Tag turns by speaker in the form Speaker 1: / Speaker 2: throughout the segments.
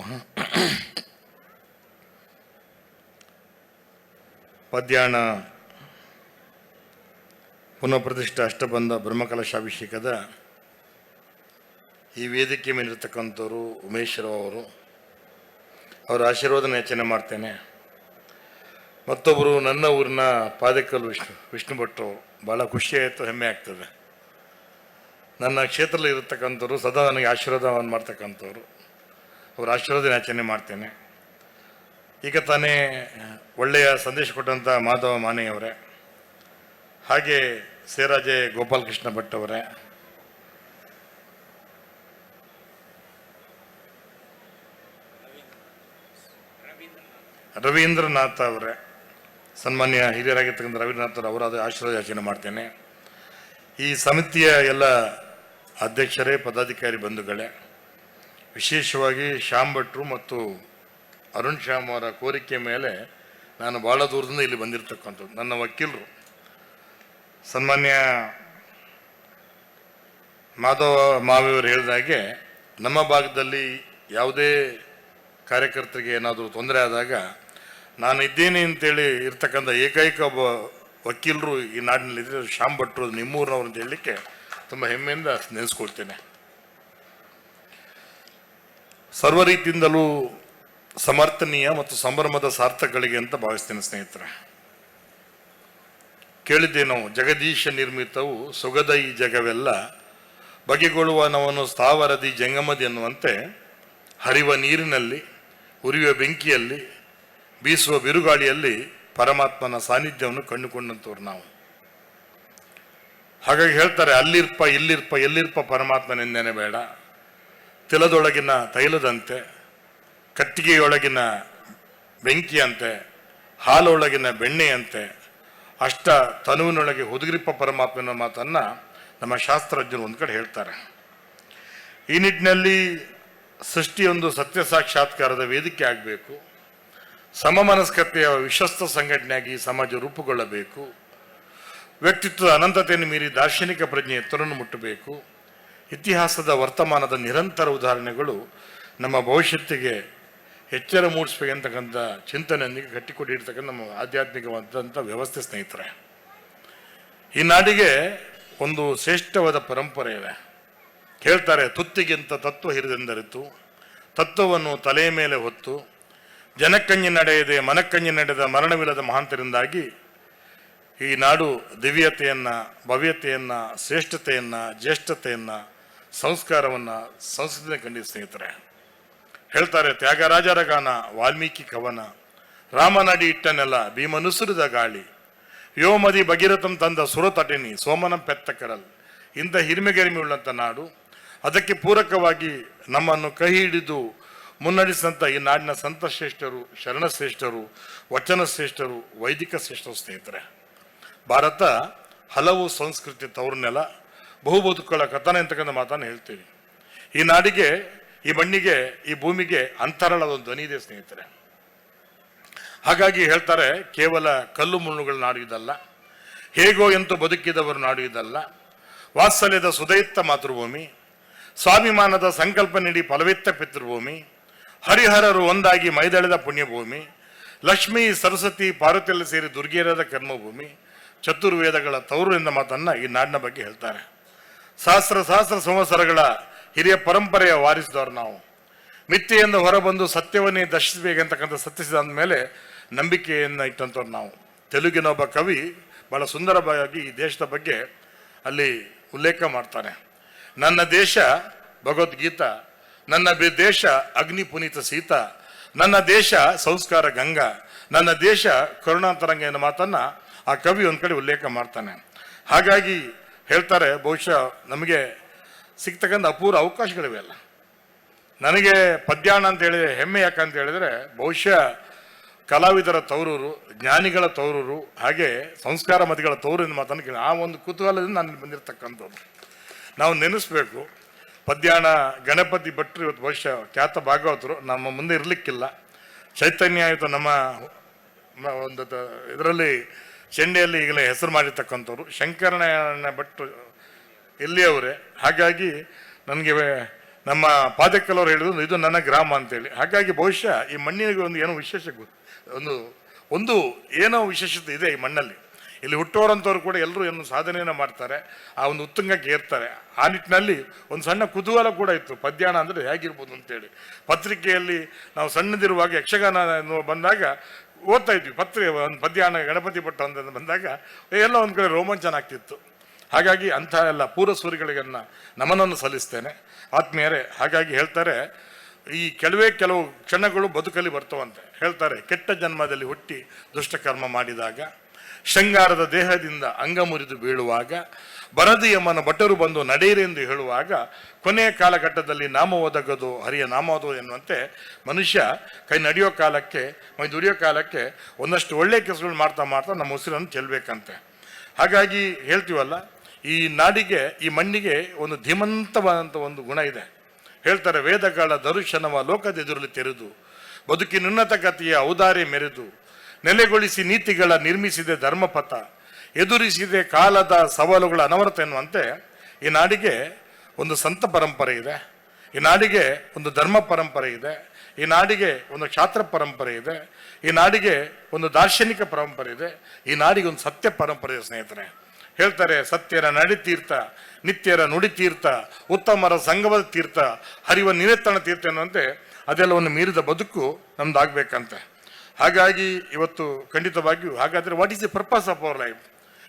Speaker 1: ನಮಃ. ಪದ್ಯಾಣ ಪುನಃ ಪ್ರತಿಷ್ಠಾ ಅಷ್ಟಬಂಧ ಬ್ರಹ್ಮಕಲಶಾಭಿಷೇಕದ ಈ ವೇದಿಕೆ ಮೇಲಿರ್ತಕ್ಕಂಥವ್ರು ಉಮೇಶ್ವರವ್ ಅವರು, ಅವರ ಆಶೀರ್ವಾದನ ಯಾಚನೆ ಮಾಡ್ತೇನೆ. ಮತ್ತೊಬ್ಬರು ನನ್ನ ಊರಿನ ಪಾದಕಲ್ ವಿಷ್ಣು ಭಟ್ರು, ಭಾಳ ಖುಷಿ ಆಯಿತು, ಹೆಮ್ಮೆ ಆಗ್ತದೆ. ನನ್ನ ಕ್ಷೇತ್ರದಲ್ಲಿ ಇರತಕ್ಕಂಥವ್ರು, ಸದಾ ನನಗೆ ಆಶೀರ್ವಾದವನ್ನು ಮಾಡ್ತಕ್ಕಂಥವ್ರು, ಅವರ ಆಶೀರ್ವಾದ ಯಾಚನೆ ಮಾಡ್ತೇನೆ. ಈಗ ತಾನೇ ಒಳ್ಳೆಯ ಸಂದೇಶ ಕೊಟ್ಟಂಥ ಮಾಧವ ಮಾನೆಯವರೇ, ಹಾಗೆ ಸೇರಾಜೆ ಗೋಪಾಲಕೃಷ್ಣ ಭಟ್ ಅವರೇ, ರವೀಂದ್ರನಾಥ್ ಅವರೇ, ಸನ್ಮಾನ್ಯ ಹಿರಿಯರಾಗಿರ್ತಕ್ಕಂಥ ರವೀಂದ್ರನಾಥ್ ಅವರಾದ ಆಶೀರ್ವಾದ ಯಾಚನೆ ಮಾಡ್ತೇನೆ. ಈ ಸಮಿತಿಯ ಎಲ್ಲ ಅಧ್ಯಕ್ಷರೇ, ಪದಾಧಿಕಾರಿ ಬಂಧುಗಳೇ, ವಿಶೇಷವಾಗಿ ಶ್ಯಾಮ್ ಭಟ್ರು ಮತ್ತು ಅರುಣ್ ಶ್ಯಾಮ್ ಅವರ ಕೋರಿಕೆ ಮೇಲೆ ನಾನು ಭಾಳ ದೂರದಿಂದ ಇಲ್ಲಿ ಬಂದಿರತಕ್ಕಂಥದ್ದು. ನನ್ನ ವಕೀಲರು ಸನ್ಮಾನ್ಯ ಮಾಧವ ಮಾವಿಯವರು ಹೇಳಿದಾಗೆ, ನಮ್ಮ ಭಾಗದಲ್ಲಿ ಯಾವುದೇ ಕಾರ್ಯಕರ್ತರಿಗೆ ಏನಾದರೂ ತೊಂದರೆ ಆದಾಗ ನಾನು ಇದ್ದೇನೆ ಅಂತೇಳಿ ಇರ್ತಕ್ಕಂಥ ಏಕೈಕ ಒಬ್ಬ ವಕೀಲರು ಈ ನಾಡಿನಲ್ಲಿದ್ದರೆ ಶ್ಯಾಮ್ ಭಟ್ರು, ನಿಮ್ಮೂರಿನವರು ಅಂತ ಹೇಳಲಿಕ್ಕೆ ತುಂಬ ಹೆಮ್ಮೆಯಿಂದ ನೆನೆಸ್ಕೊಳ್ತೇನೆ. ಸರ್ವ ರೀತಿಯಿಂದಲೂ ಸಮರ್ಥನೀಯ ಮತ್ತು ಸಂಭ್ರಮದ ಸಾರ್ಥಕಗಳಿಗೆ ಅಂತ ಭಾವಿಸ್ತೇನೆ ಸ್ನೇಹಿತರೆ. ಕೇಳಿದ್ದೇನೋ, ಜಗದೀಶ ನಿರ್ಮಿತವು ಸೊಗದ ಈ ಜಗವೆಲ್ಲ, ಬಗೆಗೊಳ್ಳುವ ನವನು ಸ್ಥಾವರದಿ ಜಂಗಮದಿ ಎನ್ನುವಂತೆ ಹರಿವ ನೀರಿನಲ್ಲಿ, ಉರಿಯುವ ಬೆಂಕಿಯಲ್ಲಿ, ಬೀಸುವ ಬಿರುಗಾಳಿಯಲ್ಲಿ ಪರಮಾತ್ಮನ ಸಾನ್ನಿಧ್ಯವನ್ನು ಕಂಡುಕೊಂಡಂಥವ್ರು ನಾವು. ಹಾಗಾಗಿ ಹೇಳ್ತಾರೆ, ಅಲ್ಲಿರ್ಪ ಇಲ್ಲಿರ್ಪ ಎಲ್ಲಿರ್ಪ ಪರಮಾತ್ಮನೆಂದೇನೆ ಬೇಡ, ತಿಲದೊಳಗಿನ ತೈಲದಂತೆ, ಕಟ್ಟಿಗೆಯೊಳಗಿನ ಬೆಂಕಿಯಂತೆ, ಹಾಲೊಳಗಿನ ಬೆಣ್ಣೆಯಂತೆ, ಅಷ್ಟ ತನುವಿನೊಳಗೆ ಹುದುಗಿರಿಪ್ಪ ಪರಮಾತ್ಮನ ಮಾತನ್ನು ನಮ್ಮ ಶಾಸ್ತ್ರಜ್ಞರು ಒಂದು ಕಡೆ ಹೇಳ್ತಾರೆ. ಈ ನಿಟ್ಟಿನಲ್ಲಿ ಸೃಷ್ಟಿಯೊಂದು ಸತ್ಯ ಸಾಕ್ಷಾತ್ಕಾರದ ವೇದಿಕೆ ಆಗಬೇಕು, ಸಮಮನಸ್ಕತೆಯ ವಿಶ್ವಸ್ತ ಸಂಘಟನೆಯಾಗಿ ಸಮಾಜ ರೂಪುಗೊಳ್ಳಬೇಕು, ವ್ಯಕ್ತಿತ್ವದ ಅನಂತತೆಯನ್ನು ಮೀರಿ ದಾರ್ಶನಿಕ ಪ್ರಜ್ಞೆ ಎತ್ತರನ್ನು ಮುಟ್ಟಬೇಕು. ಇತಿಹಾಸದ ವರ್ತಮಾನದ ನಿರಂತರ ಉದಾಹರಣೆಗಳು ನಮ್ಮ ಭವಿಷ್ಯತ್ತಿಗೆ ಎಚ್ಚರ ಮೂಡಿಸ್ಬೇಕಂತಕ್ಕಂಥ ಚಿಂತನೆಯೊಂದಿಗೆ ಕಟ್ಟಿಕೊಟ್ಟಿರ್ತಕ್ಕಂಥ ನಮ್ಮ ಆಧ್ಯಾತ್ಮಿಕವಾದಂಥ ವ್ಯವಸ್ಥೆ ಸ್ನೇಹಿತರೆ. ಈ ನಾಡಿಗೆ ಒಂದು ಶ್ರೇಷ್ಠವಾದ ಪರಂಪರೆ ಇದೆ. ಹೇಳ್ತಾರೆ, ತುತ್ತಿಗಿಂತ ತತ್ವ ಹಿರಿದೆಂದರಿತು, ತತ್ವವನ್ನು ತಲೆಯ ಮೇಲೆ ಹೊತ್ತು ಜನಕ್ಕಂಜಿ ನಡೆಯದೆ ಮನಕ್ಕಂಜಿ ನಡೆದ ಮರಣವಿಲ್ಲದ ಮಹಾಂತರಿಂದಾಗಿ ಈ ನಾಡು ದಿವ್ಯತೆಯನ್ನು, ಭವ್ಯತೆಯನ್ನು, ಶ್ರೇಷ್ಠತೆಯನ್ನು, ಜ್ಯೇಷ್ಠತೆಯನ್ನು, ಸಂಸ್ಕಾರವನ್ನು, ಸಂಸ್ಕೃತಿಯನ್ನು ಕಂಡಿದ್ದ ಸ್ನೇಹಿತರೆ. ಹೇಳ್ತಾರೆ, ತ್ಯಾಗರಾಜರ ಗಾನ, ವಾಲ್ಮೀಕಿ ಕವನ, ರಾಮನಡಿ ಇಟ್ಟನೆಲ್ಲ, ಭೀಮನುಸುರಿದ ಗಾಳಿ, ವ್ಯೋಮದಿ ಭಗೀರಥಂ ತಂದ ಸುರತಟಿನಿ, ಸೋಮನಂ ಪೆತ್ತ ಕಡಲ್. ಇಂಥ ಹಿರಿಮೆಗೆರಿಮೆ ಉಳ್ಳಂಥ ನಾಡು. ಅದಕ್ಕೆ ಪೂರಕವಾಗಿ ನಮ್ಮನ್ನು ಕೈ ಹಿಡಿದು ಮುನ್ನಡೆಸಿದಂಥ ಈ ನಾಡಿನ ಸಂತ ಶ್ರೇಷ್ಠರು, ಶರಣ ಶ್ರೇಷ್ಠರು, ವಚನ ಶ್ರೇಷ್ಠರು, ವೈದಿಕ ಶ್ರೇಷ್ಠರು ಸ್ನೇಹಿತರೆ. ಭಾರತ ಹಲವು ಸಂಸ್ಕೃತಿ ತವರನ್ನೆಲ್ಲ, ಬಹುಬದುಕುಗಳ ಕಥನ ಅಂತಕ್ಕಂಥ ಮಾತನ್ನು ಹೇಳ್ತೀವಿ. ಈ ನಾಡಿಗೆ, ಈ ಮಣ್ಣಿಗೆ, ಈ ಭೂಮಿಗೆ ಅಂತರಾಳದ ಒಂದು ಧ್ವನಿ ಇದೆ ಸ್ನೇಹಿತರೆ. ಹಾಗಾಗಿ ಹೇಳ್ತಾರೆ, ಕೇವಲ ಕಲ್ಲು ಮುಳ್ಳುಗಳ ನಾಡು ಇದಲ್ಲ, ಹೇಗೋ ಎಂತೂ ಬದುಕಿದವರು ನಾಡು ಇದಲ್ಲ, ವಾತ್ಸಲ್ಯದ ಸುದೈತ್ತ ಮಾತೃಭೂಮಿ, ಸ್ವಾಭಿಮಾನದ ಸಂಕಲ್ಪ ನೀಡಿ ಫಲವೆತ್ತ ಪಿತೃಭೂಮಿ, ಹರಿಹರರು ಒಂದಾಗಿ ಮೈದಳೆದ ಪುಣ್ಯಭೂಮಿ, ಲಕ್ಷ್ಮೀ ಸರಸ್ವತಿ ಪಾರ್ವತಿಯಲ್ಲಿ ಸೇರಿ ದುರ್ಗಿಯರಾದ ಕರ್ಮಭೂಮಿ, ಚತುರ್ವೇದಗಳ ತವರು ಎಂದ ಮಾತನ್ನು ಈ ನಾಡಿನ ಬಗ್ಗೆ ಹೇಳ್ತಾರೆ. ಸಹಸ್ರ ಸಹಸ್ರ ಸಂವತ್ಸರಗಳ ಹಿರಿಯ ಪರಂಪರೆಯ ವಾರಿಸಿದವರು ನಾವು. ಮಿಥ್ಯೆಯಿಂದ ಹೊರಬಂದು ಸತ್ಯವನ್ನೇ ದರ್ಶಿಸಬೇಕಂತಕ್ಕಂಥ ಸತ್ಯಸಿದ್ಧಾಂತ ಮೇಲೆ ನಂಬಿಕೆಯನ್ನು ಇಟ್ಟಂಥವ್ರು ನಾವು. ತೆಲುಗಿನ ಒಬ್ಬ ಕವಿ ಬಹಳ ಸುಂದರವಾಗಿ ಈ ದೇಶದ ಬಗ್ಗೆ ಅಲ್ಲಿ ಉಲ್ಲೇಖ ಮಾಡ್ತಾನೆ. ನನ್ನ ದೇಶ ಭಗವದ್ಗೀತಾ, ನನ್ನ ದೇಶ ಅಗ್ನಿ ಪುನೀತ ಸೀತಾ, ನನ್ನ ದೇಶ ಸಂಸ್ಕಾರ ಗಂಗಾ, ನನ್ನ ದೇಶ ಕರುಣಾಂತರಂಗ ಎನ್ನುವ ಮಾತನ್ನು ಆ ಕವಿ ಒಂದು ಕಡೆ ಉಲ್ಲೇಖ ಮಾಡ್ತಾನೆ. ಹಾಗಾಗಿ ಹೇಳ್ತಾರೆ, ಬಹುಶಃ ನಮಗೆ ಸಿಗ್ತಕ್ಕಂಥ ಅಪೂರ್ವ ಅವಕಾಶಗಳಿವೆ ಅಲ್ಲ. ನನಗೆ ಪದ್ಯಾಣ ಅಂತ ಹೇಳಿದ್ರೆ ಹೆಮ್ಮೆ ಯಾಕಂತ ಹೇಳಿದ್ರೆ, ಬಹುಶಃ ಕಲಾವಿದರ ತವರೂರು, ಜ್ಞಾನಿಗಳ ತವರೂರು, ಹಾಗೆ ಸಂಸ್ಕಾರ ಮತಿಗಳ ತವರು ಎಂದು ಮಾತನ್ನು ಆ ಒಂದು ಕುತೂಹಲದಿಂದ ನಾನು ಬಂದಿರತಕ್ಕಂಥದ್ದು. ನಾವು ನೆನೆಸ್ಬೇಕು, ಪದ್ಯಾಣ ಗಣಪತಿ ಭಟ್ರು ಇವತ್ತು ಬಹುಶಃ ಖ್ಯಾತ ಭಾಗವತರು, ನಮ್ಮ ಮುಂದೆ ಇರಲಿಕ್ಕಿಲ್ಲ. ಚೈತನ್ಯ ಆಯಿತು ನಮ್ಮ ಒಂದು ಇದರಲ್ಲಿ ಚೆಂಡೆಯಲ್ಲಿ ಈಗಲೇ ಹೆಸರು ಮಾಡಿರ್ತಕ್ಕಂಥವ್ರು. ಶಂಕರನಾರಾಯಣ ಭಟ್ರು ಇಲ್ಲಿಯವರೇ. ಹಾಗಾಗಿ ನನಗೆ ನಮ್ಮ ಪಾದಕಲವರು ಹೇಳಿದ್ರು ಇದು ನನ್ನ ಗ್ರಾಮ ಅಂತೇಳಿ. ಹಾಗಾಗಿ ಬಹುಶಃ ಈ ಮಣ್ಣಿಗೆ ಒಂದು ಏನೋ ವಿಶೇಷ ಒಂದು ಒಂದು ಏನೋ ವಿಶೇಷತೆ ಇದೆ ಈ ಮಣ್ಣಲ್ಲಿ. ಇಲ್ಲಿ ಹುಟ್ಟೋರಂಥವ್ರು ಕೂಡ ಎಲ್ಲರೂ ಏನು ಸಾಧನೆಯನ್ನು ಮಾಡ್ತಾರೆ, ಆ ಒಂದು ಉತ್ತುಂಗಕ್ಕೆ ಏರ್ತಾರೆ. ಆ ನಿಟ್ಟಿನಲ್ಲಿ ಒಂದು ಸಣ್ಣ ಕುತೂಹಲ ಕೂಡ ಇತ್ತು, ಪದ್ಯಾಣ ಅಂದರೆ ಹೇಗಿರ್ಬೋದು ಅಂತೇಳಿ. ಪತ್ರಿಕೆಯಲ್ಲಿ ನಾವು ಸಣ್ಣದಿರುವಾಗ ಯಕ್ಷಗಾನ ಬಂದಾಗ ಓದ್ತಾ ಇದ್ವಿ, ಒಂದು ಪದ್ಯಾಣ ಗಣಪತಿ ಭಟ್ಟ ಅಂತ ಬಂದಾಗ ಎಲ್ಲ ಒಂದು ಕಡೆ ರೋಮಾಂಚನ ಆಗ್ತಿತ್ತು. ಹಾಗಾಗಿ ಅಂಥ ಎಲ್ಲ ಪೂರ್ವಸೂರಿಗಳಿಗೆ ನಮನನ್ನು ಸಲ್ಲಿಸ್ತೇನೆ ಆತ್ಮೀಯರೇ. ಹಾಗಾಗಿ ಹೇಳ್ತಾರೆ, ಈ ಕೆಲವು ಕ್ಷಣಗಳು ಬದುಕಲ್ಲಿ ಬರ್ತವಂತೆ. ಹೇಳ್ತಾರೆ, ಕೆಟ್ಟ ಜನ್ಮದಲ್ಲಿ ಹುಟ್ಟಿ ದುಷ್ಟಕರ್ಮ ಮಾಡಿದಾಗ, ಶೃಂಗಾರದ ದೇಹದಿಂದ ಅಂಗ ಮುರಿದು ಬೀಳುವಾಗ, ಬರದಿ ಯಮನ ಭಟರು ಬಂದು ನಡೆಯಿರೆಂದು ಹೇಳುವಾಗ, ಕೊನೆಯ ಕಾಲಘಟ್ಟದಲ್ಲಿ ನಾಮ ಒದಗದು ಹರಿಯ ನಾಮೋದು ಎನ್ನುವಂತೆ ಮನುಷ್ಯ ಕೈ ನಡೆಯೋ ಕಾಲಕ್ಕೆ, ಮೈ ದುಡಿಯೋ ಕಾಲಕ್ಕೆ ಒಂದಷ್ಟು ಒಳ್ಳೆಯ ಕೆಲಸಗಳು ಮಾಡ್ತಾ ಮಾಡ್ತಾ ನಮ್ಮ ಉಸಿರನ್ನು ಚೆಲ್ಲಬೇಕಂತೆ. ಹಾಗಾಗಿ ಹೇಳ್ತೀವಲ್ಲ, ಈ ನಾಡಿಗೆ, ಈ ಮಣ್ಣಿಗೆ ಒಂದು ಧೀಮಂತವಾದಂಥ ಒಂದು ಗುಣ ಇದೆ. ಹೇಳ್ತಾರೆ, ವೇದಗಳ ದರುಶನವ ಲೋಕದೆದುರಲ್ಲಿ ತೆರೆದು, ಬದುಕಿನುನ್ನತ ಗತಿಯ ಔದಾರ್ಯ ಮೆರೆದು, ನೆಲೆಗೊಳಿಸಿ ನೀತಿಗಳ ನಿರ್ಮಿಸಿದೆ ಧರ್ಮಪಥ, ಎದುರಿಸಿದೆ ಕಾಲದ ಸವಾಲುಗಳ ಅನವರತ ಎನ್ನುವಂತೆ ಈ ನಾಡಿಗೆ ಒಂದು ಸಂತ ಪರಂಪರೆ ಇದೆ, ಈ ನಾಡಿಗೆ ಒಂದು ಧರ್ಮ ಪರಂಪರೆ ಇದೆ, ಈ ನಾಡಿಗೆ ಒಂದು ಕ್ಷಾತ್ರ ಪರಂಪರೆ ಇದೆ, ಈ ನಾಡಿಗೆ ಒಂದು ದಾರ್ಶನಿಕ ಪರಂಪರೆ ಇದೆ, ಈ ನಾಡಿಗೆ ಒಂದು ಸತ್ಯ ಪರಂಪರೆ ಇದೆ. ಸ್ನೇಹಿತರೆ ಹೇಳ್ತಾರೆ, ಸತ್ಯರ ನಡಿತೀರ್ಥ, ನಿತ್ಯರ ನುಡಿತೀರ್ಥ, ಉತ್ತಮರ ಸಂಗಮದ ತೀರ್ಥ, ಹರಿವ ನಿರತನ ತೀರ್ಥ ಎನ್ನುವಂತೆ ಅದೆಲ್ಲವನ್ನು ಮೀರಿದ ಬದುಕು ನಮ್ದಾಗಬೇಕಂತೆ. ಹಾಗಾಗಿ ಇವತ್ತು ಖಂಡಿತವಾಗಿಯೂ, ಹಾಗಾದರೆ what is the purpose of our life?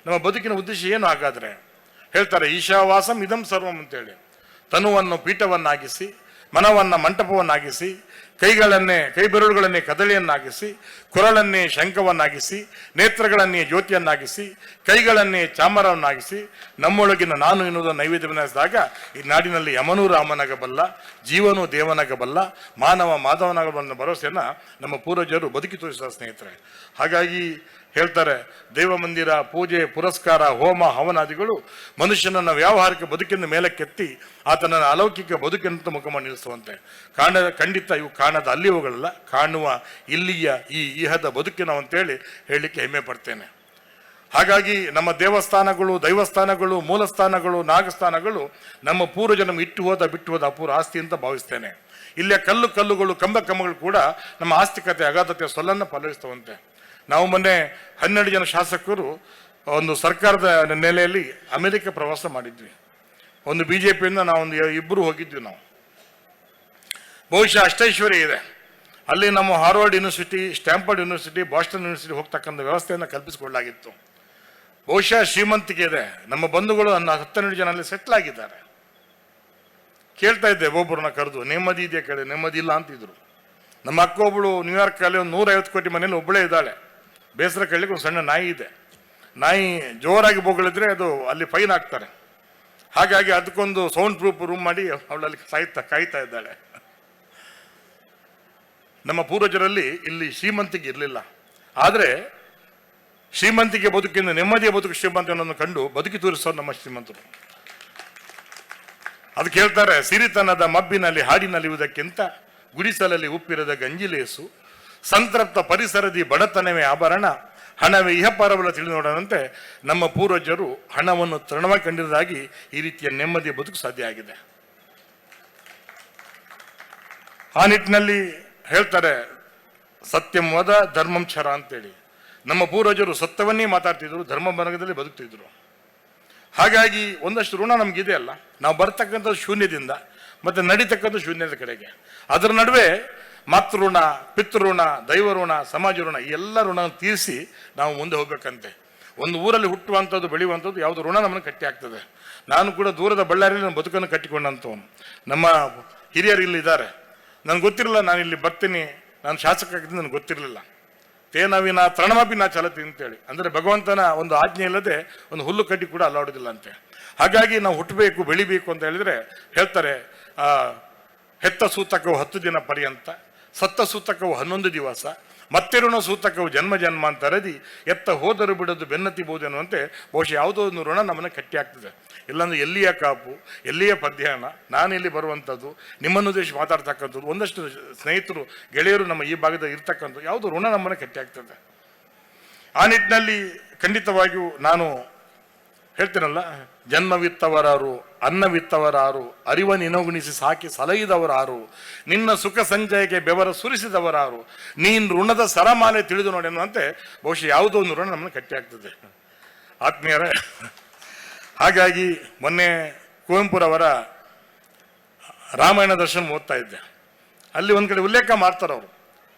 Speaker 1: ನಮ್ಮ ಬದುಕಿನ ಉದ್ದೇಶ ಏನು? ಹಾಗಾದರೆ ಹೇಳ್ತಾರೆ, ಈಶಾವಾಸಂ ಇದಂ ಸರ್ವಂ ಅಂತೇಳಿ. ತನುವನ್ನು ಪೀಠವನ್ನಾಗಿಸಿ, ಮನವನ್ನು ಮಂಟಪವನ್ನಾಗಿಸಿ, ಕೈ ಬೆರಳುಗಳನ್ನೇ ಕದಳಿಯನ್ನಾಗಿಸಿ, ಕೊರಳನ್ನೇ ಶಂಖವನ್ನಾಗಿಸಿ, ನೇತ್ರಗಳನ್ನೇ ಜ್ಯೋತಿಯನ್ನಾಗಿಸಿ, ಕೈಗಳನ್ನೇ ಚಾಮರವನ್ನಾಗಿಸಿ, ನಮ್ಮೊಳಗಿನ ನಾನು ಎನ್ನುವುದನ್ನು ನೈವೇದ್ಯವನ್ನಾಗಿಸಿದಾಗ ಈ ನಾಡಿನಲ್ಲಿ ಯಮನೂ ರಾಮನಾಗಬಲ್ಲ, ಜೀವನೂ ದೇವನಾಗಬಲ್ಲ, ಮಾನವ ಮಾಧವನಾಗಬಲ್ಲ ಭರವಸೆಯನ್ನು ನಮ್ಮ ಪೂರ್ವಜರು ಬದುಕಿ ತೋರಿಸಿದ ಸ್ನೇಹಿತರೆ. ಹಾಗಾಗಿ ಹೇಳ್ತಾರೆ, ದೇವ ಮಂದಿರ, ಪೂಜೆ, ಪುರಸ್ಕಾರ, ಹೋಮ ಹವನಾದಿಗಳು ಮನುಷ್ಯನನ್ನ ವ್ಯಾವಹಾರಿಕ ಬದುಕಿನ ಮೇಲಕ್ಕೆತ್ತಿ ಆತನ ಅಲೌಕಿಕ ಬದುಕಿನಂತ ಮುಖಮ ನಿಲ್ಲಿಸುವಂತೆ. ಖಂಡಿತ ಇವು ಕಾಣದ ಅಲ್ಲಿವುಗಳಲ್ಲ, ಕಾಣುವ ಇಲ್ಲಿಯ ಈ ಇಹದ ಬದುಕಿನ ಅಂತೇಳಿ ಹೇಳಲಿಕ್ಕೆ ಹೆಮ್ಮೆ ಪಡ್ತೇನೆ. ಹಾಗಾಗಿ ನಮ್ಮ ದೇವಸ್ಥಾನಗಳು, ದೈವಸ್ಥಾನಗಳು, ಮೂಲಸ್ಥಾನಗಳು, ನಾಗಸ್ಥಾನಗಳು ನಮ್ಮ ಪೂರ್ವಜನ ಬಿಟ್ಟು ಹೋದ ಅಪೂರ್ವ ಆಸ್ತಿ ಅಂತ ಭಾವಿಸ್ತೇನೆ. ಇಲ್ಲಿಯ ಕಲ್ಲುಗಳು, ಕಂಬಗಳು ಕೂಡ ನಮ್ಮ ಆಸ್ತಿಕತೆ, ಅಗಾಧತೆಯ ಸೊಲ್ಲನ್ನು ಫಲಿಸ್ತವಂತೆ. ನಾವು ಮೊನ್ನೆ 12 ಜನ ಶಾಸಕರು ಒಂದು ಸರ್ಕಾರದ ನೆಲೆಯಲ್ಲಿ ಅಮೆರಿಕ ಪ್ರವಾಸ ಮಾಡಿದ್ವಿ. ಒಂದು ಬಿಜೆಪಿಯಿಂದ ನಾವೊಂದು 2 ಹೋಗಿದ್ವಿ. ನಾವು ಬಹುಶಃ ಅಷ್ಟೈಶ್ವರ್ಯ ಇದೆ ಅಲ್ಲಿ. ನಮ್ಮ Harvard University, Stanford University, Boston University ಹೋಗ್ತಕ್ಕಂಥ ವ್ಯವಸ್ಥೆಯನ್ನು ಕಲ್ಪಿಸಿಕೊಳ್ಳಲಾಗಿತ್ತು. ಬಹುಶಃ ಶ್ರೀಮಂತಿಕೆ ಇದೆ. ನಮ್ಮ ಬಂಧುಗಳು 12 ಜನ ಅಲ್ಲಿ ಸೆಟ್ಲ್ ಆಗಿದ್ದಾರೆ. ಕೇಳ್ತಾ ಇದ್ದೆ ಒಬ್ಬೊಬ್ಬರನ್ನ ಕರೆದು, ನೆಮ್ಮದಿ ಇದೆಯಾ ಕೇಳಿ, ನೆಮ್ಮದಿ ಇಲ್ಲ ಅಂತಿದ್ರು. ನಮ್ಮ ಅಕ್ಕ ಒಬ್ಬಳು ನ್ಯೂಯಾರ್ಕಲ್ಲಿ ಒಂದು 150 ಕೋಟಿ ಮನೇಲಿ ಒಬ್ಬಳೇ ಇದ್ದಾಳೆ. ಬೇಸರ ಕೇಳಲಿಕ್ಕೆ ಒಂದು ಸಣ್ಣ ನಾಯಿ ಇದೆ. ನಾಯಿ ಜೋರಾಗಿ ಬೋಗಳಿದ್ರೆ ಅದು ಅಲ್ಲಿ ಫೈನ್ ಹಾಕ್ತಾರೆ. ಹಾಗಾಗಿ ಅದಕ್ಕೊಂದು ಸೌಂಡ್ ಪ್ರೂಫ್ ರೂಮ್ ಮಾಡಿ ಅವಳಲ್ಲಿ ಕಾಯ್ತಾ ಇದ್ದಾಳೆ. ನಮ್ಮ ಪೂರ್ವಜರಲ್ಲಿ ಇಲ್ಲಿ ಶ್ರೀಮಂತಿಗೆ ಇರಲಿಲ್ಲ, ಆದರೆ ಶ್ರೀಮಂತಿಗೆ ಬದುಕಿನ ನೆಮ್ಮದಿಯ ಬದುಕು ಶ್ರೀಮಂತನನ್ನು ಕಂಡು ಬದುಕಿ ತೋರಿಸೋದು ನಮ್ಮ ಶ್ರೀಮಂತರು. ಅದಕ್ಕೆ ಹೇಳ್ತಾರೆ, ಸಿರಿತನದ ಮಬ್ಬಿನಲ್ಲಿ ಹಾಡಿನಲ್ಲಿಯುವುದಕ್ಕಿಂತ ಗುಡಿಸಲಲ್ಲಿ ಉಪ್ಪಿರದ ಗಂಜಿಲೇಸು, ಸಂತೃಪ್ತ ಪರಿಸರದಿ ಬಡತನವೇ ಆಭರಣ, ಹಣವೇ ಇಹಪರವಲ ತಿಳಿದು ನೋಡದಂತೆ ನಮ್ಮ ಪೂರ್ವಜರು ಹಣವನ್ನು ತೃಣವಾಗಿ ಕಂಡಿರುವುದಾಗಿ ಈ ರೀತಿಯ ನೆಮ್ಮದಿಯ ಬದುಕು ಸಾಧ್ಯ ಆಗಿದೆ. ಆ ನಿಟ್ಟಿನಲ್ಲಿ ಹೇಳ್ತಾರೆ, ಸತ್ಯಂ ವದ ಧರ್ಮಂ ಛರ ಅಂತೇಳಿ. ನಮ್ಮ ಪೂರ್ವಜರು ಸತ್ಯವನ್ನೇ ಮಾತಾಡ್ತಿದ್ರು, ಧರ್ಮ ಮಾರ್ಗದಲ್ಲಿ ಬದುಕ್ತಿದ್ರು. ಹಾಗಾಗಿ ಒಂದಷ್ಟು ಋಣ ನಮಗಿದೆ ಅಲ್ಲ, ನಾವು ಬರ್ತಕ್ಕಂಥ ಶೂನ್ಯದಿಂದ ಮತ್ತೆ ನಡೀತಕ್ಕಂಥ ಶೂನ್ಯದ ಕಡೆಗೆ. ಅದರ ನಡುವೆ ಮಾತೃಋಣ, ಪಿತೃಋಣ, ದೈವಋಣ, ಸಮಾಜ ಋಣ, ಈ ಎಲ್ಲ ಋಣ ತೀರಿಸಿ ನಾವು ಮುಂದೆ ಹೋಗ್ಬೇಕಂತೆ. ಒಂದು ಊರಲ್ಲಿ ಹುಟ್ಟುವಂಥದ್ದು, ಬೆಳೆಯುವಂಥದ್ದು ಯಾವುದು ಋಣ ನಮ್ಮನ್ನು ಕಟ್ಟಿ ಆಗ್ತದೆ. ನಾನು ಕೂಡ ದೂರದ ಬಳ್ಳಾರಿಯಲ್ಲಿ ನನ್ನ ಬದುಕನ್ನು ಕಟ್ಟಿಕೊಂಡಂಥವನು. ನಮ್ಮ ಹಿರಿಯರು ಇಲ್ಲಿದ್ದಾರೆ, ನನಗೆ ಗೊತ್ತಿರಲಿಲ್ಲ ನಾನು ಇಲ್ಲಿ ಬರ್ತೀನಿ, ನಾನು ಶಾಸಕ ಆಗಿದ್ದು ನನಗೆ ಗೊತ್ತಿರಲಿಲ್ಲ. ತೇನವಿನ ತೃಣಮಪಿನ ಚಲತಿ ಅಂತೇಳಿ, ಅಂದರೆ ಭಗವಂತನ ಒಂದು ಆಜ್ಞೆ ಇಲ್ಲದೆ ಒಂದು ಹುಲ್ಲು ಕಡ್ಡಿ ಕೂಡ ಅಲ್ಲಾಡೋದಿಲ್ಲ ಅಂತೆ. ಹಾಗಾಗಿ ನಾವು ಹುಟ್ಟಬೇಕು, ಬೆಳಿಬೇಕು ಅಂತ ಹೇಳಿದರೆ ಹೇಳ್ತಾರೆ, ಹೆತ್ತ ಸೂತಕವು 10 ದಿನ ಪರ್ಯಂತ, ಸತ್ತ ಸೂತಕವು 11 ದಿವಸ, ಮತ್ತೆ ಋಣ ಸೂತಕವು ಜನ್ಮ ಜನ್ಮಾಂತರದಿ, ಎತ್ತ ಹೋದರೂ ಬಿಡೋದು ಬೆನ್ನತಿಬಹುದು ಅನ್ನುವಂತೆ ಬಹುಶಃ ಯಾವುದೋ ಒಂದು ಋಣ ನಮ್ಮನ್ನು ಕಟ್ಟಿ ಆಗ್ತದೆ. ಇಲ್ಲಾಂದ್ರೆ ಎಲ್ಲಿಯ ಕಾಪು, ಎಲ್ಲಿಯ ಪದ್ಯಾನ, ನಾನಿಲ್ಲಿ ಬರುವಂಥದ್ದು, ನಿಮ್ಮನ್ನು ಉದ್ದೇಶ ಮಾತಾಡ್ತಕ್ಕಂಥದ್ದು, ಒಂದಷ್ಟು ಸ್ನೇಹಿತರು, ಗೆಳೆಯರು ನಮ್ಮ ಈ ಭಾಗದಲ್ಲಿ ಇರ್ತಕ್ಕಂಥದ್ದು, ಯಾವುದೋ ಋಣ ನಮ್ಮನ್ನು ಕಟ್ಟಿ ಆಗ್ತದೆ. ಆ ನಿಟ್ಟಿನಲ್ಲಿ ಖಂಡಿತವಾಗಿಯೂ ನಾನು ಹೇಳ್ತೀನಲ್ಲ, ಜನ್ಮವಿತ್ತವರಾರು ಅನ್ನವಿತ್ತವರಾರು, ಅರಿವ ನಿನಗುಣಿಸಿ ಸಾಕಿ ಸಲಹಿದವರಾರು, ನಿನ್ನ ಸುಖ ಸಂಜಯಕ್ಕೆ ಬೆವರ ಸುರಿಸಿದವರಾರು, ನೀನ್ ಋಣದ ಸರಮಾಲೆ ತಿಳಿದು ನೋಡಿ ಅನ್ನುವಂತೆ ಬಹುಶಃ ಯಾವುದೋ ಒಂದು ಋಣ ನಮ್ಮನ್ನು ಕಟ್ಟಿ ಆಗ್ತದೆ ಆತ್ಮೀಯರೇ. ಹಾಗಾಗಿ ಮೊನ್ನೆ ಕುವೆಂಪುರವರ ರಾಮಾಯಣ ದರ್ಶನ ಓದ್ತಾ ಇದ್ದೆ. ಅಲ್ಲಿ ಒಂದ್ ಕಡೆ ಉಲ್ಲೇಖ ಮಾಡ್ತಾರೆ ಅವರು,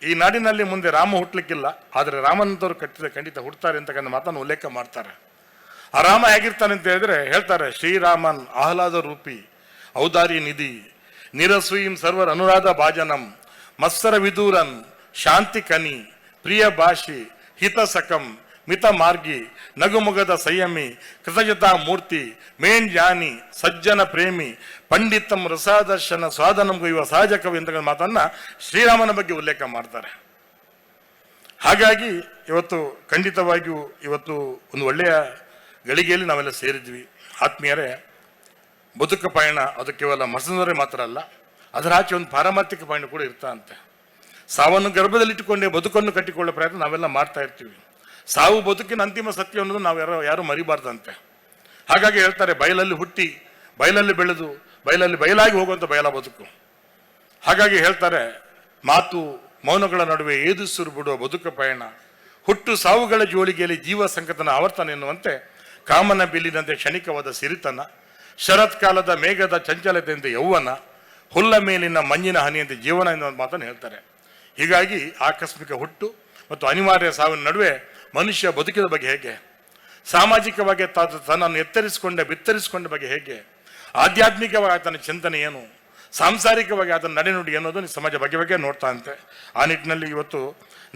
Speaker 1: ಈ ನಾಡಿನಲ್ಲಿ ಮುಂದೆ ರಾಮ ಹುಟ್ಟಲಿಕ್ಕಿಲ್ಲ, ಆದರೆ ರಾಮನಂತವ್ರು ಖಂಡಿತ ಹುಡ್ತಾರೆ ಅಂತಕ್ಕಂಥ ಮಾತನ್ನು ಉಲ್ಲೇಖ ಮಾಡ್ತಾರೆ. ಆ ರಾಮ ಹೇಗಿರ್ತಾನೆ ಅಂತ ಹೇಳಿದ್ರೆ ಹೇಳ್ತಾರೆ, ಶ್ರೀರಾಮನ್ ಆಹ್ಲಾದ ರೂಪಿ ಔದಾರ್ಯ ನಿಧಿ ನಿರಸೂಯಿಂ ಸರ್ವರ್ ಅನುರಾಧ ಭಾಜನಂ ಮತ್ಸರ ವಿದೂರನ್ ಶಾಂತಿ ಕನಿ ಪ್ರಿಯ ಭಾಷಿ ಹಿತ ಸಕಂ ಮಿತ ಮಾರ್ಗಿ ನಗುಮುಗದ ಸಂಯಮಿ ಕೃತಜ್ಞತಾ ಮೂರ್ತಿ ಮೇನ್ ಜ್ಞಾನಿ ಸಜ್ಜನ ಪ್ರೇಮಿ ಪಂಡಿತಂ ರಸಾದರ್ಶನ ಸ್ವಾದನಂ ಗೈವ ಸಹಜ ಕವಿ ಅಂತ ಮಾತನ್ನ ಶ್ರೀರಾಮನ ಬಗ್ಗೆ ಉಲ್ಲೇಖ ಮಾಡ್ತಾರೆ. ಹಾಗಾಗಿ ಇವತ್ತು ಖಂಡಿತವಾಗಿಯೂ ಇವತ್ತು ಒಂದು ಒಳ್ಳೆಯ ಗಳಿಗೆಯಲ್ಲಿ ನಾವೆಲ್ಲ ಸೇರಿದ್ವಿ ಆತ್ಮೀಯರೇ. ಬದುಕ ಪಯಣ ಅದು ಕೇವಲ ಮಸಂದರೆ ಮಾತ್ರ ಅಲ್ಲ, ಅದರ ಆಚೆ ಒಂದು ಪಾರಮಾರ್ಥಿಕ ಪಯಣ ಕೂಡ ಇರ್ತಾಂತೆ. ಸಾವನ್ನು ಗರ್ಭದಲ್ಲಿಟ್ಟುಕೊಂಡೇ ಬದುಕನ್ನು ಕಟ್ಟಿಕೊಳ್ಳೋ ಪ್ರಯತ್ನ ನಾವೆಲ್ಲ ಮಾಡ್ತಾ ಇರ್ತೀವಿ. ಸಾವು ಬದುಕಿನ ಅಂತಿಮ ಸತ್ಯ ಅನ್ನೋದು ನಾವು ಯಾರು ಮರಿಬಾರ್ದಂತೆ. ಹಾಗಾಗಿ ಹೇಳ್ತಾರೆ, ಬಯಲಲ್ಲಿ ಹುಟ್ಟಿ ಬಯಲಲ್ಲಿ ಬೆಳೆದು ಬಯಲಲ್ಲಿ ಬಯಲಾಗಿ ಹೋಗುವಂಥ ಬಯಲ ಬದುಕು. ಹಾಗಾಗಿ ಹೇಳ್ತಾರೆ, ಮಾತು ಮೌನಗಳ ನಡುವೆ ಏದುಸಿರು ಬಿಡುವ ಬದುಕ ಪಯಣ, ಹುಟ್ಟು ಸಾವುಗಳ ಜೋಳಿಗೆಯಲ್ಲಿ ಜೀವ ಸಂಕಟನ ಆವರ್ತನ ಎನ್ನುವಂತೆ ಕಾಮನ ಬಿಲ್ಲಿನಂತೆ ಕ್ಷಣಿಕವಾದ ಸಿರಿತನ, ಶರತ್ಕಾಲದ ಮೇಘದ ಚಂಚಲತೆಯಂತೆ ಯೌವನ, ಹುಲ್ಲ ಮೇಲಿನ ಮಂಜಿನ ಹನಿಯಂತೆ ಜೀವನ ಎನ್ನುವ ಮಾತನ್ನು ಹೇಳ್ತಾರೆ. ಹೀಗಾಗಿ ಆಕಸ್ಮಿಕ ಹುಟ್ಟು ಮತ್ತು ಅನಿವಾರ್ಯ ಸಾವಿನ ನಡುವೆ ಮನುಷ್ಯ ಬದುಕಿದ ಬಗ್ಗೆ ಹೇಗೆ, ಸಾಮಾಜಿಕವಾಗಿ ತನ್ನನ್ನು ಬಿತ್ತರಿಸಿಕೊಂಡ ಬಗ್ಗೆ ಹೇಗೆ, ಆಧ್ಯಾತ್ಮಿಕವಾಗಿ ಆತನ ಚಿಂತನೆ ಏನು, ಸಾಂಸಾರಿಕವಾಗಿ ಆತನ ನಡೆನುಡಿ ಅನ್ನೋದು ಸಮಾಜ ಬಗ್ಗೆ ನೋಡ್ತಾ ಅಂತೆ. ಆ ನಿಟ್ಟಿನಲ್ಲಿ ಇವತ್ತು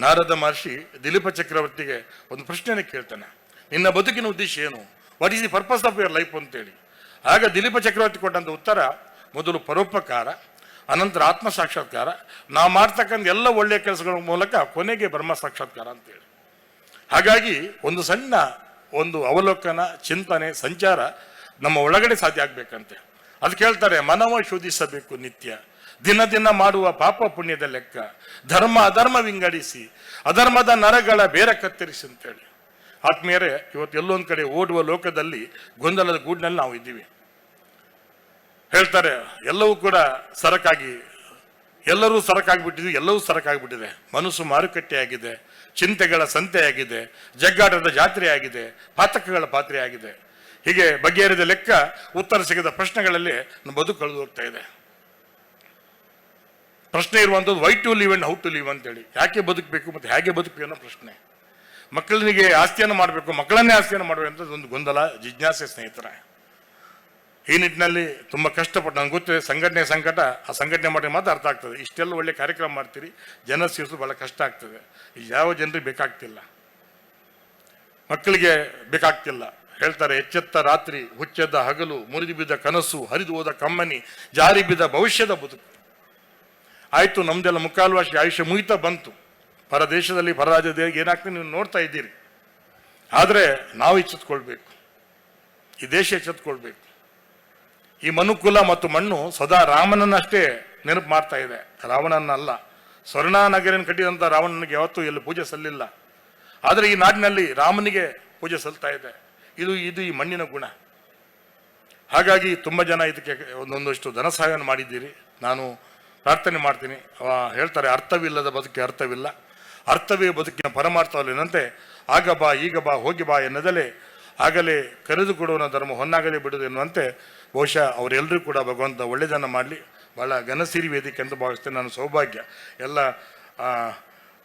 Speaker 1: ನಾರದ ಮಹರ್ಷಿ ದಿಲೀಪ ಚಕ್ರವರ್ತಿಗೆ ಒಂದು ಪ್ರಶ್ನೆಯನ್ನು ಕೇಳ್ತಾನೆ, ನಿನ್ನ ಬದುಕಿನ ಉದ್ದೇಶ ಏನು, what is the purpose of your life ಅಂತೇಳಿ. ಆಗ ದಿಲೀಪ ಚಕ್ರವರ್ತಿ ಕೊಟ್ಟಂತ ಉತ್ತರ, ಮೊದಲು ಪರೋಪಕಾರ, ಅನಂತರ ಆತ್ಮ ಸಾಕ್ಷಾತ್ಕಾರ, ನಾವು ಮಾಡ್ತಕ್ಕಂಥ ಎಲ್ಲ ಒಳ್ಳೆಯ ಕೆಲಸಗಳ ಮೂಲಕ ಕೊನೆಗೆ ಬ್ರಹ್ಮ ಸಾಕ್ಷಾತ್ಕಾರ ಅಂತೇಳಿ. ಹಾಗಾಗಿ ಒಂದು ಸಣ್ಣ ಒಂದು ಅವಲೋಕನ, ಚಿಂತನೆ, ಸಂಚಾರ ನಮ್ಮ ಒಳಗಡೆ ಸಾಧ್ಯ ಆಗ್ಬೇಕಂತೆ. ಅದು ಕೇಳ್ತಾರೆ, ಮನವ ಶೋಧಿಸಬೇಕು ನಿತ್ಯ, ದಿನ ದಿನ ಮಾಡುವ ಪಾಪ ಪುಣ್ಯದ ಲೆಕ್ಕ, ಧರ್ಮ ಅಧರ್ಮ ವಿಂಗಡಿಸಿ ಅಧರ್ಮದ ನರಗಳ ಬೇರೆ ಕತ್ತರಿಸಿ ಅಂತೇಳಿ. ಆತ್ಮೀಯರೇ, ಇವತ್ತು ಎಲ್ಲೊಂದು ಕಡೆ ಓಡುವ ಲೋಕದಲ್ಲಿ ಗೊಂದಲದ ಗೂಡಿನಲ್ಲಿ ನಾವು ಇದ್ದೀವಿ. ಹೇಳ್ತಾರೆ, ಎಲ್ಲವೂ ಕೂಡ ಸರಕಾಗಿ, ಎಲ್ಲರೂ ಸರಕಾಗಿಬಿಟ್ಟಿದ್ವಿ, ಎಲ್ಲವೂ ಸರಕಾಗಿಬಿಟ್ಟಿದೆ. ಮನಸ್ಸು ಮಾರುಕಟ್ಟೆಯಾಗಿದೆ, ಚಿಂತೆಗಳ ಸಂತೆಯಾಗಿದೆ, ಜಗ್ಗಾಟದ ಜಾತ್ರೆಯಾಗಿದೆ, ಪಾತಕಗಳ ಪಾತ್ರೆಯಾಗಿದೆ. ಹೀಗೆ ಬಗೆಹರಿದ ಲೆಕ್ಕ ಉತ್ತರ ಸಿಗದ ಪ್ರಶ್ನೆಗಳಲ್ಲಿ ಬದುಕು ಕಳೆದು ಹೋಗ್ತಾ ಇದೆ. ಪ್ರಶ್ನೆ ಇರುವಂಥದ್ದು why to live and how to live ಅಂತೇಳಿ. ಯಾಕೆ ಬದುಕಬೇಕು ಮತ್ತು ಹೇಗೆ ಬದುಕಬೇಕು ಅನ್ನೋ ಪ್ರಶ್ನೆ. ಮಕ್ಕಳಿಗೆ ಆಸ್ತಿಯನ್ನು ಮಾಡಬೇಕು, ಮಕ್ಕಳನ್ನೇ ಆಸ್ತಿಯನ್ನು ಮಾಡಬೇಕು ಅಂತ ಒಂದು ಗೊಂದಲ, ಜಿಜ್ಞಾಸೆ ಸ್ನೇಹಿತರ. ಈ ನಿಟ್ಟಿನಲ್ಲಿ ತುಂಬ ಕಷ್ಟಪಟ್ಟು, ನನಗೆ ಗೊತ್ತಿದೆ ಸಂಘಟನೆ ಸಂಕಟ, ಆ ಸಂಘಟನೆ ಮಾಡಿ ಮಾತ್ರ ಅರ್ಥ ಆಗ್ತದೆ. ಇಷ್ಟೆಲ್ಲ ಒಳ್ಳೆ ಕಾರ್ಯಕ್ರಮ ಮಾಡ್ತೀರಿ, ಜನ ಸೇರಿಸೋದು ಭಾಳ ಕಷ್ಟ ಆಗ್ತದೆ. ಯಾವ ಜನರಿಗೆ ಬೇಕಾಗ್ತಿಲ್ಲ, ಮಕ್ಕಳಿಗೆ ಬೇಕಾಗ್ತಿಲ್ಲ. ಹೇಳ್ತಾರೆ, ಎಚ್ಚೆತ್ತ ರಾತ್ರಿ ಹುಚ್ಚೆದ್ದ ಹಗಲು, ಮುರಿದು ಬಿದ್ದ ಕನಸು, ಹರಿದು ಹೋದ ಕಮ್ಮನಿ, ಜಾರಿ ಬಿದ್ದ ಭವಿಷ್ಯದ ಬದುಕು. ಆಯ್ತು, ನಮ್ದೆಲ್ಲ ಮುಕ್ಕಾಲು ವರ್ಷ ಆಯುಷ್ಯ ಮುಗಿತಾ ಬಂತು. ಪರ ದೇಶದಲ್ಲಿ ಪರ ರಾಜ್ಯದಲ್ಲಿ ಏನಾಗ್ತದೆ ನೀವು ನೋಡ್ತಾ ಇದ್ದೀರಿ. ಆದರೆ ನಾವು ಎಚ್ಚೆತ್ಕೊಳ್ಬೇಕು, ಈ ದೇಶ ಎಚ್ಚೆತ್ಕೊಳ್ಬೇಕು. ಈ ಮನುಕುಲ ಮತ್ತು ಮಣ್ಣು ಸದಾ ರಾಮನನ್ನಷ್ಟೇ ನೆನಪು ಮಾಡ್ತಾ ಇದೆ, ರಾವಣನಲ್ಲ. ಸ್ವರ್ಣನಗರಿಯನ್ನು ಕಟ್ಟಿದಂಥ ರಾವಣನಿಗೆ ಯಾವತ್ತೂ ಎಲ್ಲಿ ಪೂಜೆ ಸಲ್ಲಿಲ್ಲ. ಆದರೆ ಈ ನಾಡಿನಲ್ಲಿ ರಾಮನಿಗೆ ಪೂಜೆ ಸಲ್ತಾ ಇದೆ. ಇದು ಈ ಮಣ್ಣಿನ ಗುಣ. ಹಾಗಾಗಿ ತುಂಬ ಜನ ಇದಕ್ಕೆ ಒಂದೊಂದಷ್ಟು ಧನ ಸಹಾಯವನ್ನು ಮಾಡಿದ್ದೀರಿ. ನಾನು ಪ್ರಾರ್ಥನೆ ಮಾಡ್ತೀನಿ. ಹೇಳ್ತಾರೆ, ಅರ್ಥವಿಲ್ಲದ ಬದುಕಿಗೆ ಅರ್ಥವಿಲ್ಲ, ಅರ್ಥವೇ ಬದುಕಿನ ಪರಮಾರ್ಥವಲ್ಲೇನಂತೆ. ಆಗ ಬಾ ಈಗ ಬಾ ಹೋಗಿ ಬಾ ಎನ್ನದಲೇ ಆಗಲೇ ಕರೆದುಕೊಡುವನ ಧರ್ಮ ಹೊನ್ನಾಗಲೇ ಬಿಡುವುದು ಎನ್ನುವಂತೆ ಬಹುಶಃ ಅವರೆಲ್ಲರೂ ಕೂಡ ಭಗವಂತ ಒಳ್ಳೆಯದನ್ನು ಮಾಡಲಿ. ಭಾಳ ಘನಸಿರಿ ವೇದಿಕೆ ಅಂತ ಭಾವಿಸ್ತೇನೆ. ನಾನು ಸೌಭಾಗ್ಯ ಎಲ್ಲ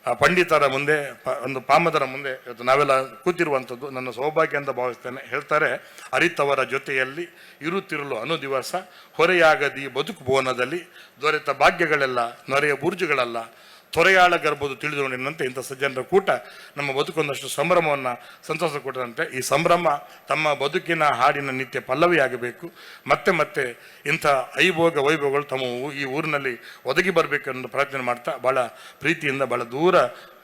Speaker 1: ಪಂಡಿತರ ಮುಂದೆ, ಒಂದು ಪಾಮದರ ಮುಂದೆ ಇವತ್ತು ನಾವೆಲ್ಲ ಕೂತಿರುವಂಥದ್ದು ನನ್ನ ಸೌಭಾಗ್ಯ ಅಂತ ಭಾವಿಸ್ತೇನೆ. ಹೇಳ್ತಾರೆ, ಅರಿತವರ ಜೊತೆಯಲ್ಲಿ ಇರುತ್ತಿರಲು ಅನುದಿವಸ ಹೊರೆಯಾಗದಿ ಬದುಕು ಭುವನದಲ್ಲಿ ದೊರೆತ ಭಾಗ್ಯಗಳೆಲ್ಲ ನೊರೆಯ ಬೂರ್ಜುಗಳಲ್ಲ ತೊರೆಯಾಳ ಗರ್ಭದು ತಿಳಿದುಕೊಂಡಂತೆ ಇಂಥ ಸಜ್ಜನರ ಕೂಟ ನಮ್ಮ ಬದುಕೊಂದಷ್ಟು ಸಂಭ್ರಮವನ್ನು ಸಂತೋಷ ಕೊಟ್ಟದಂತೆ ಈ ಸಂಭ್ರಮ ತಮ್ಮ ಬದುಕಿನ ಹಾಡಿನ ನಿತ್ಯ ಪಲ್ಲವಿಯಾಗಬೇಕು. ಮತ್ತೆ ಮತ್ತೆ ಇಂಥ ಐಭೋಗ ವೈಭವಗಳು ತಮ್ಮ ಈ ಊರಿನಲ್ಲಿ ಒದಗಿ ಬರಬೇಕೆಂದು ಪ್ರಾರ್ಥನೆ ಮಾಡ್ತಾ ಭಾಳ ಪ್ರೀತಿಯಿಂದ ಭಾಳ ದೂರ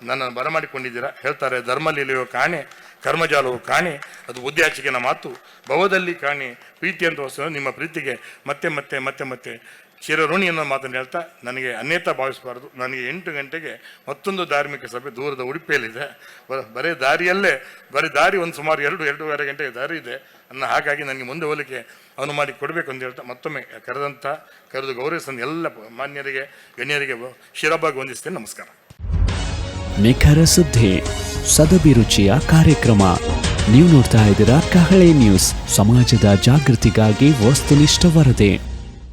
Speaker 1: ನನ್ನನ್ನು ಬರಮಾಡಿಕೊಂಡಿದ್ದೀರಾ. ಹೇಳ್ತಾರೆ, ಧರ್ಮಲೀಲೆಯೋ ಕಾಣೆ ಕರ್ಮಜಾಲವು ಕಾಣೆ, ಅದು ಉದ್ಯಾಚಿಕೆನ ಮಾತು ಭವದಲ್ಲಿ ಕಾಣೆ ಪ್ರೀತಿ ಅಂತ ವಸ್ತು. ನಿಮ್ಮ ಪ್ರೀತಿಗೆ ಮತ್ತೆ ಮತ್ತೆ ಮತ್ತೆ ಮತ್ತೆ ಚಿರಋಣಿ ಅನ್ನೋ ಮಾತನ್ನು ಹೇಳ್ತಾ ನನಗೆ ಅನ್ಯತಾ ಭಾವಿಸಬಾರ್ದು. ನನಗೆ 8 ಗಂಟೆಗೆ ಮತ್ತೊಂದು ಧಾರ್ಮಿಕ ಸಭೆ ದೂರದ ಉಡುಪಿಯಲ್ಲಿದೆ. ಬರೀ ದಾರಿ ಒಂದು ಸುಮಾರು 2-2.5 ಗಂಟೆಗೆ ದಾರಿ ಇದೆ. ಹಾಗಾಗಿ ನನಗೆ ಮುಂದೆ ಹೋಗಲಿಕ್ಕೆ ಅವನು ಮಾಡಿ ಕೊಡಬೇಕು ಅಂತ ಹೇಳ್ತಾ ಮತ್ತೊಮ್ಮೆ ಕರೆದು ಗೌರವಿಸಿದ ಎಲ್ಲ ಮಾನ್ಯರಿಗೆ ಗಣ್ಯರಿಗೆ ಶಿರಬಾಗಿ ವಂದಿಸ್ತೇನೆ. ನಮಸ್ಕಾರ.
Speaker 2: ನಿಖರ ಸುದ್ದಿ, ಸದಭಿರುಚಿಯ ಕಾರ್ಯಕ್ರಮ. ನೀವು ನೋಡ್ತಾ ಇದ್ದೀರಾ ಕಹಳೆ ನ್ಯೂಸ್, ಸಮಾಜದ ಜಾಗೃತಿಗಾಗಿ ವಸ್ತುನಿಷ್ಠ ವರದಿ.